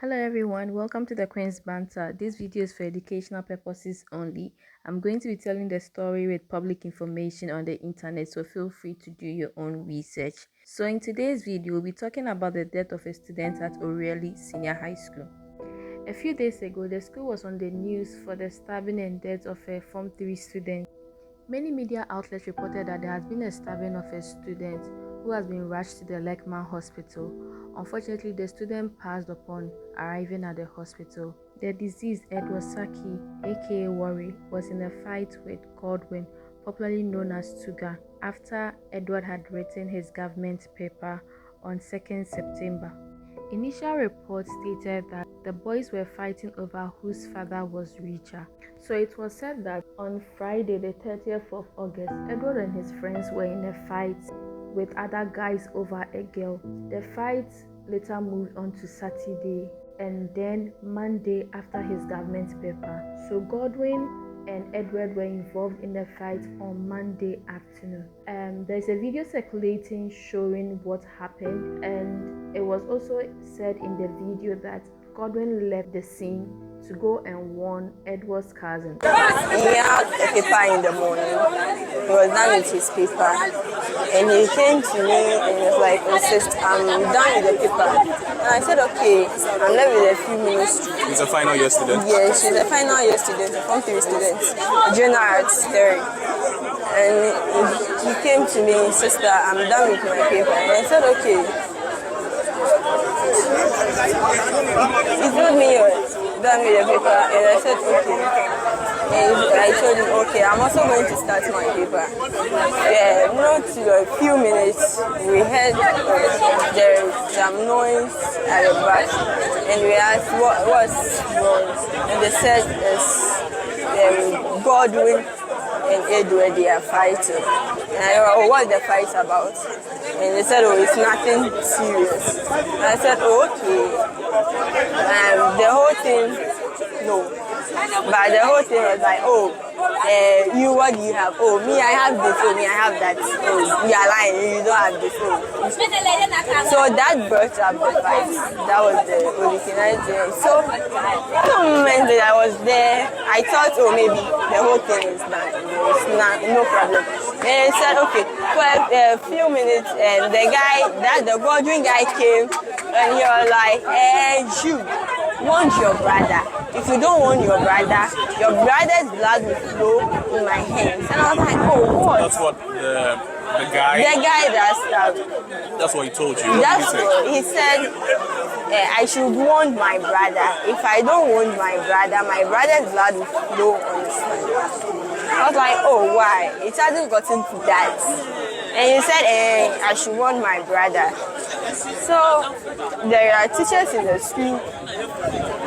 Hello everyone, welcome to the Queen's Banter. This video is for educational purposes only. I'm going to be telling the story with public information on the internet, so feel free to do your own research. So in today's video, we'll be talking about the death of a student at O'Reilly Senior High School. A few days ago, the school was on the news for the stabbing and death of a Form 3 student. Many media outlets reported that there has been a stabbing of a student who has been rushed to the Lekman Hospital. Unfortunately, the student passed upon arriving at the hospital. The deceased, Edward Saki, aka Worry, was in a fight with Godwin, popularly known as Tuga, after Edward had written his government paper on 2nd September. Initial reports stated that the boys were fighting over whose father was richer. So it was said that on Friday, the 30th of August, Edward and his friends were in a fight with other guys over a girl. The fight later moved on to Saturday and then Monday after his government paper. So Godwin and Edward were involved in the fight on Monday afternoon. There's a video circulating showing what happened, and it was also said in the video that Godwin left the scene to go and warn Edward's cousin. He had a paper in the morning. He was done with his paper. And he came to me and he was like, "Oh, sis, I'm done with the paper." And I said, "Okay, I'm left with a few minutes." He's a final year student? Yes, she's a final year student, a Form 3 student, junior arts theory. And he came to me, "Sister, I'm done with my paper." And I said, "Okay." He told me he was done with the paper, and I said, "Okay." And I told him, "Okay, I'm also going to start my paper." Yeah, not a few minutes, we heard there is some noise at the back, and we asked what's wrong, and they said it's Godwin and Edward, they are fighting. And I said, "Oh, what's the fight about?" And they said, "Oh, it's nothing serious." And I said, "Oh, okay." The whole thing, no. But the whole thing was like, "Oh, you, what do you have?" "Oh, me, I have this. Oh, me, I have that." "Oh, you are lying. You don't have this." Oh. So that brought up the fight. That was the only thing I did. So the moment that I was there, I thought, "Oh, maybe the whole thing is done. It's not, no problem." And I said, "Okay." For a few minutes, and the Godwin guy came, and he was like, "You want your brother. If you don't want your brother's blood will flow in my hands." And I was like, "Oh, what?" That's what the guy... The guy that stabbed. That's what he told you? That's what he said. I should warn my brother. If I don't warn my brother's blood will flow on his hand. I was like, "Oh, why?" It hasn't gotten to that. And he said, I should warn my brother. So there are teachers in the school.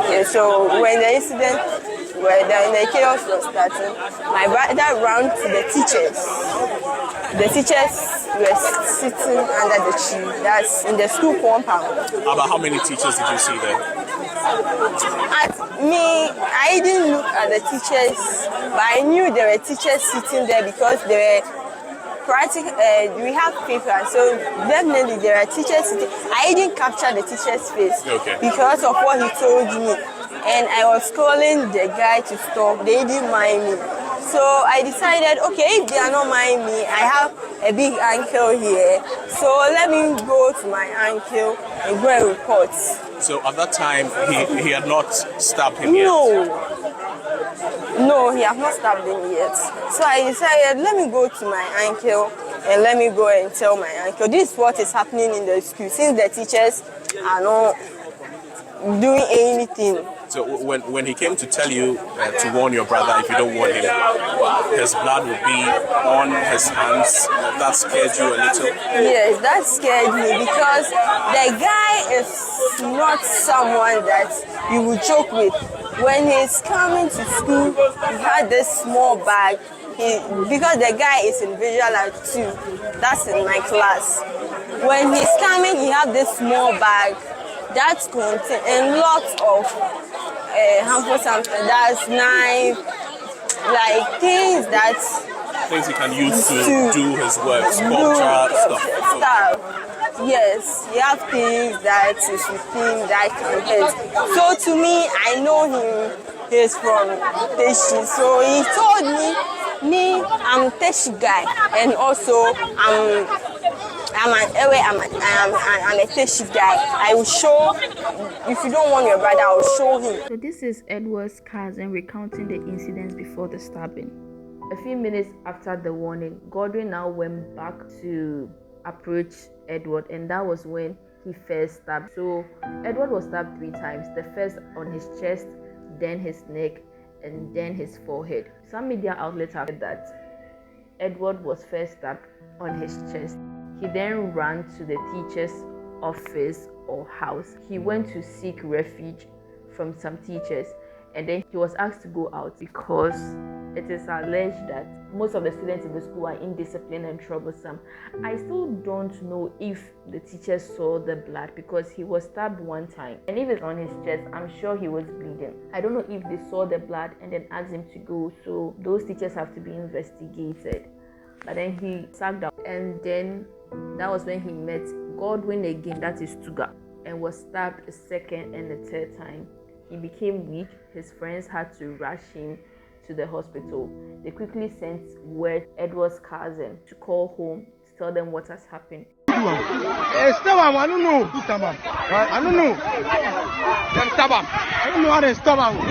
Okay, so when the incident, when the chaos was starting, my brother ran to the teachers. The teachers were sitting under the tree. That's in the school compound. About how many teachers did you see there? I didn't look at the teachers, but I knew there were teachers sitting there because they were we have paper, so definitely there are teachers sitting. I didn't capture the teacher's face because of what he told me, and I was calling the guy to stop. They didn't mind me, so I decided, okay, if they are not mind me, I have a big ankle here, so let me go to my ankle and go and report. So at that time, he had not stabbed him yet? No, he has not stabbed him yet. So I decided, let me go to my ankle and let me go and tell my ankle. This is what is happening in the school, since the teachers are not doing anything. So when he came to tell you to warn your brother, if you don't warn him, his blood would be on his hands, that scared you a little? Yes, that scared me because the guy is not someone that you would joke with. When he's coming to school, he had this small bag. Because the guy is in visual art too, that's in my class. When he's coming, he had this small bag that contains lots of harmful something. That's knife, like things he can use to do his work, sculpture, stuff. Yes, he have things that is with him that can hurt. So to me, I know him. He's from Teshi. So he told me, I'm a Teshi guy, and also I'm a Teshi guy. I will show. If you don't want your brother, I will show him. So this is Edward's cousin recounting the incidents before the stabbing. A few minutes after the warning, Godwin now went back to approach Edward, and that was when he first stabbed. So Edward was stabbed 3 times, the first on his chest, then his neck, and then his forehead. Some media outlets have said that Edward was first stabbed on his chest. He then ran to the teacher's office or house. He went to seek refuge from some teachers, and then he was asked to go out because it is alleged that most of the students in the school are indisciplined and troublesome. I still don't know if the teachers saw the blood because he was stabbed 1 time, and if it's on his chest, I'm sure he was bleeding. I don't know if they saw the blood and then asked him to go, so those teachers have to be investigated. But then he sacked out, and then that was when he met Godwin again, that is Tuga, and was stabbed a second and a third time. He became weak. His friends had to rush him to the hospital. They quickly sent word to Edward's cousin to call home to tell them what has happened. I don't know. I don't know. I don't know how they stop him.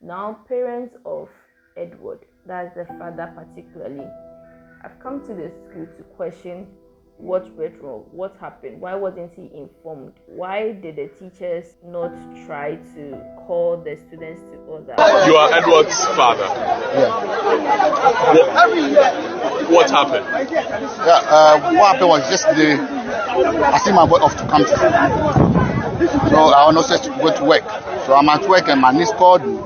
Now, parents of Edward, that's the father particularly, have come to the school to question what went wrong, what happened, why wasn't he informed, why did the teachers not try to call the students to order. You are Edward's father. Yeah. What happened? What happened was yesterday, I see my boy off to come to school. So I was not supposed to go to work. So I'm at work and my niece called me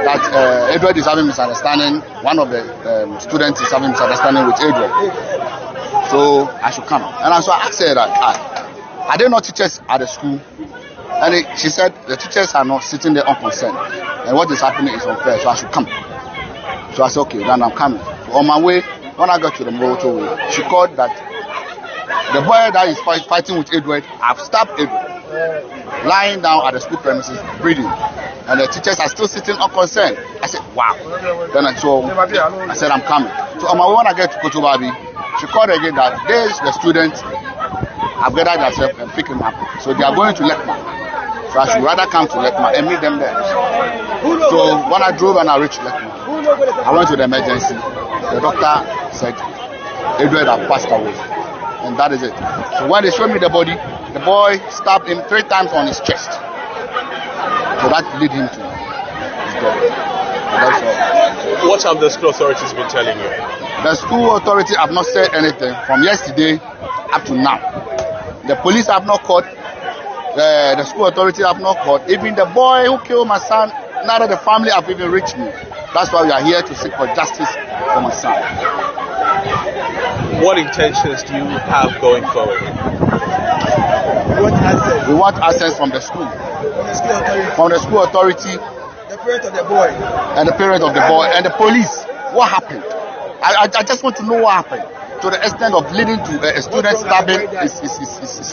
that Edward is having misunderstanding. One of the students is having misunderstanding with Edward. So I should come. And so I asked her that, are there not teachers at the school? And she said the teachers are not sitting there unconcerned. And what is happening is unfair, so I should come. So I said, okay, then I'm coming. So on my way, when I got to the motorway, she called that the boy that is fighting with Edward, I've stabbed Edward, lying down at the school premises, breathing. And the teachers are still sitting unconcerned. I said, wow. Then I said, I'm coming. So on my way, when I get to Kotobabi, she called again that there's the students have gathered themselves and pick him up. So they are going to Lekma. So I should rather come to Lekma and meet them there. So when I drove and I reached Lekma, I went to the emergency. The doctor said Edward had passed away. And that is it. So when they showed me the body, the boy stabbed him 3 times on his chest. So that led him to his death. So that's all. What have the school authorities been telling you? The school authority have not said anything from yesterday up to now. The police have not caught. The school authority have not caught. Even the boy who killed my son, neither the family have even reached me. That's why we are here to seek for justice for my son. What intentions do you have going forward? We want access from the school. From the school authority. The parent of the boy. And the parent of the boy. And the police. What happened? I just want to know what happened. To the extent of leading to a student stabbing his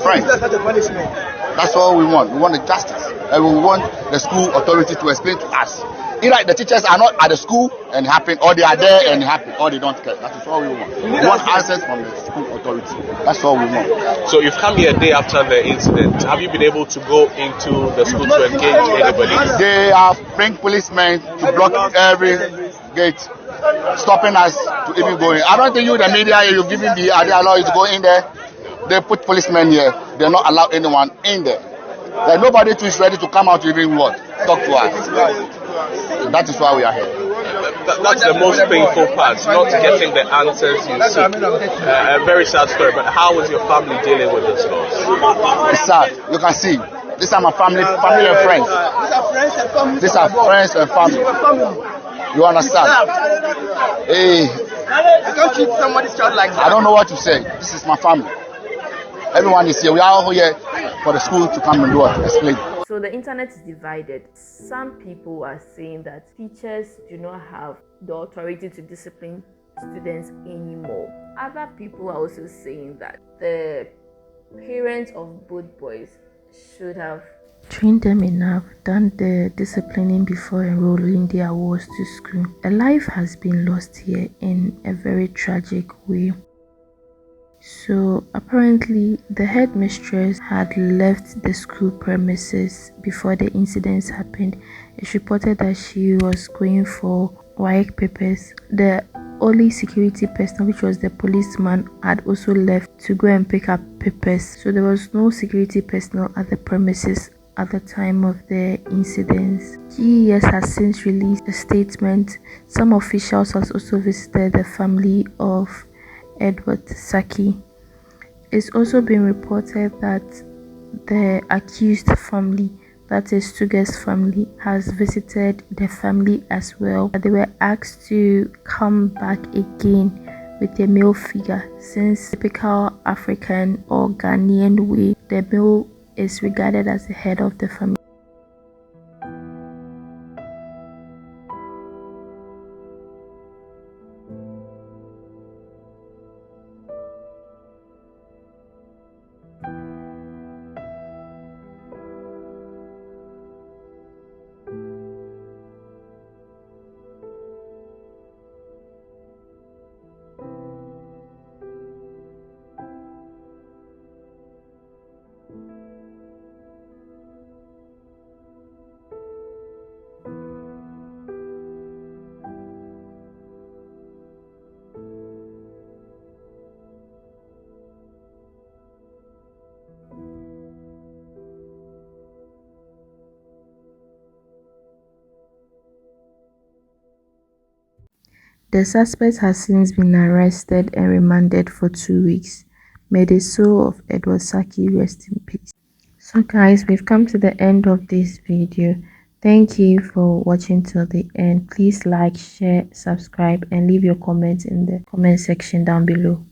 friend. That's all we want. We want the justice. And we want the school authority to explain to us. Either the teachers are not at the school and it happened, or they are there and it happened, or they don't care. That is all we want. We want answers from the school authority. That's all we want. So you've come here a day after the incident. Have you been able to go into the school to engage anybody? They have bring policemen to block every gate, stopping us to even go in. I don't think you, the media, you're giving the allow you to go in there. They put policemen here. They not allow anyone in there. Like nobody too is ready to come out to even what? Talk to us. So that is why we are here. That's the most painful part, not getting the answers you seek. A very sad story, but how is your family dealing with this loss? It's sad. You can see. These are my family and friends. These are friends and family. You understand? Hey. You can't treat somebody's child like that. I don't know what to say. This is my family. Everyone is here. We are all here for the school to come and do it. Explain. So the internet is divided. Some people are saying that teachers do not have the authority to discipline students anymore. Other people are also saying that the parents of both boys should have trained them enough, done the disciplining before enrolling their wards to school. A life has been lost here in a very tragic way. So apparently the headmistress had left the school premises before the incidents happened. It's reported that she was going for WAEC papers. The only security personnel, which was the policeman, had also left to go and pick up papers. So there was no security personnel at the premises at the time of the incidents. GES has since released a statement. Some officials has also visited the family of Edward Saki. It's also been reported that the accused family, that is Tuge's family, has visited the family as well. They were asked to come back again with a male figure, since typical African or Ghanaian way, the male is regarded as the head of the family. The suspect has since been arrested and remanded for 2 weeks. May the soul of Edward Saki rest in peace. So guys, we've come to the end of this video. Thank you for watching till the end. Please like, share, subscribe and leave your comments in the comment section down below.